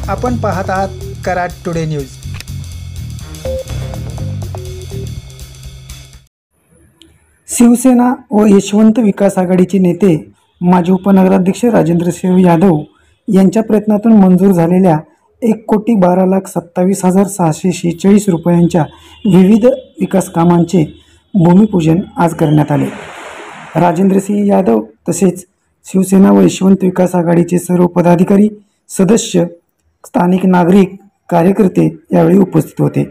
आपण पाहत आहात कराड टुडे न्यूज। शिवसेना व यशवंत विकास आघाडीचे नेते माजी उपनगराध्यक्ष राजेंद्रसिंह यादव यांच्या प्रयत्नातून मंजूर झालेल्या 1,12,27,646 रुपयांच्या विविध विकास कामांचे भूमिपूजन आज करण्यात आले। राजेंद्रसिंह यादव तसेच शिवसेना व यशवंत विकास आघाडीचे सर्व पदाधिकारी, सदस्य, स्थानिक नागरिक, कार्यकर्ते यावेळी उपस्थित होते।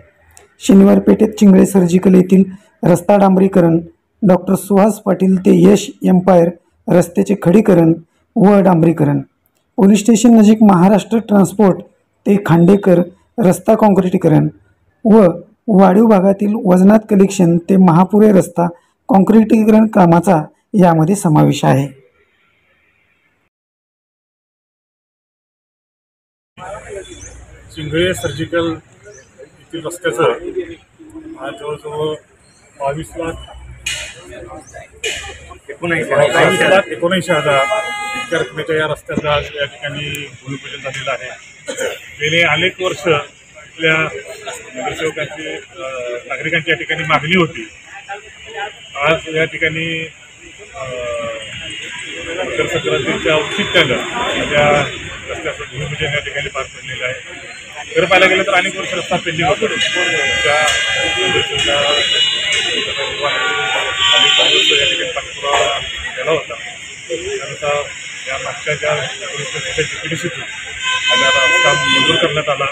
शनिवार पेठेत चिंगळे सर्जिकल येथील रस्ता डांबरीकरण, डॉक्टर सुहास पाटील ते यश एम्पायर रस्त्याचे खडीकरण व डांबरीकरण, पोलीस स्टेशन नजीक महाराष्ट्र ट्रान्सपोर्ट ते खांडेकर रस्ता काँक्रिटीकरण व वाढीव भागातील वजनात कलेक्शन ते महापुरे रस्ता काँक्रिटीकरण कामाचा यामध्ये समावेश आहे। चिंगळे सर्जिकल येथील रस्त्याचं आज जवळजवळ 22,19,000 इतक्या रकमेच्या या रस्त्याचं आज या ठिकाणी भूमिपूजन झालेलं आहे। गेले अनेक वर्ष आपल्या नगरसेवकांची नागरिकांची या ठिकाणी मागणी होती। आज या ठिकाणी मकर संक्रांतीच्या औचित्यानं या रस्त्याचं भूमिपूजन या ठिकाणी पार पडलेलं आहे। खरं पाहायला गेलं तर अनेक वर्ष रस्ता पेंडिंग होता। या ठिकाणी पाठपुरावा केला होता। त्यानुसार या मागच्या ज्या DPDCतून आम्हाला रस्ता मंजूर करण्यात आला।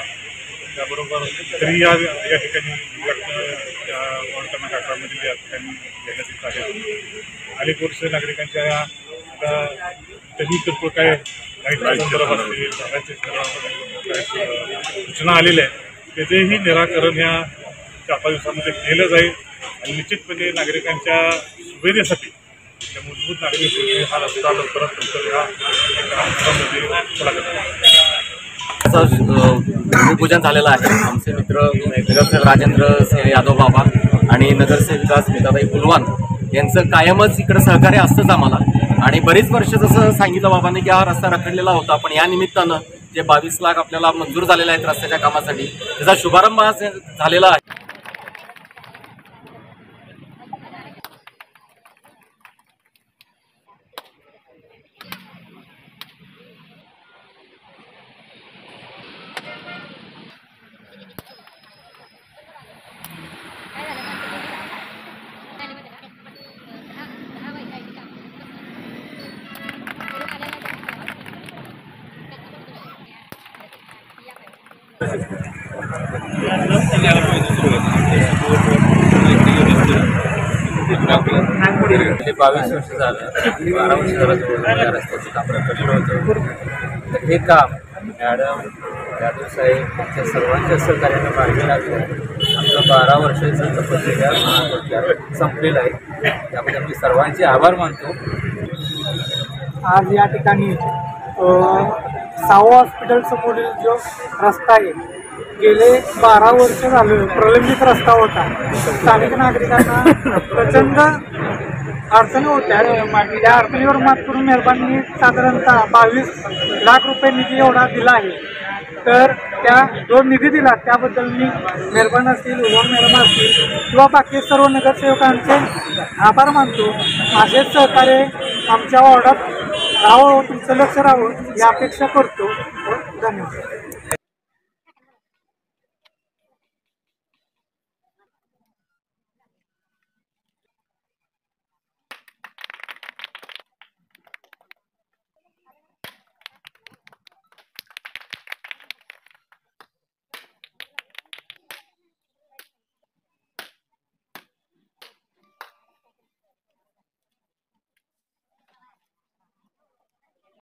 त्याबरोबर तरी या ठिकाणी वॉर्ड क्रमांक 18 या ठिकाणी घेण्यात येत आहे। अनेक वर्ष नागरिकांच्या या तरी किरकोळ काय लाईटच्या संदर्भात असतील, सूचना आलेल्या आहेत, त्याचेही निराकरण या 4-5 दिवसांमध्ये केलं जाईल आणि निश्चितपणे नागरिकांच्या सुविधेसाठी मूलभूत नागरिक सुविधे हा रस्ता लवकरात लवकर या कामामध्ये भूमिपूजन झालेलं आहे। आमचे मित्र नगरसेवक राजेंद्रसिंह यादव बाबा आणि नगरसेविका स्मिताताई पुलवान यांचं कायमच इकडे सहकार्य असतंच आम्हाला। आणि बरीच वर्ष जसं सांगितलं बाबांनी की हा रस्ता रखडलेला होता, पण या निमित्तानं जे 22 लाख आपल्याला मंजूर झालेले आहेत रस्त्याच्या कामासाठी, त्याचा शुभारंभ आज झालेला आहे। गेले 22 वर्ष झालं, 12 वर्ष झालं या रस्त्याचं काम रखडलं होतं। तर हे काम मॅडम, यादव साहेब यांच्या सर्वांच्या सहकार्यानं मार्गी लागलं। आमचं 12 वर्षाचं तपसलेल्या संपलेलं आहे, त्यामुळे आम्ही सर्वांचे आभार मानतो। आज या ठिकाणी सावो हॉस्पिटल समोरील जो रस्ता आहे, गेले 12 वर्ष झालं प्रलंबित रस्ता होता। स्थानिक नागरिकांना प्रचंड अडचणी होत्या। त्या अडचणीवर मात करून मेहरबानी साधारणतः 22 लाख रुपये निधी एवढा दिला आहे। तर त्या जो निधी दिला त्याबद्दल मी मेहरबान असतील, उमर मेहरबान असतील किंवा बाकी सर्व नगरसेवकांचे आभार मानतो। असेच सहकार्य आमच्या वॉर्डात राहावं, तुमचं लक्ष राहावं ही अपेक्षा करतो। धन्यवाद।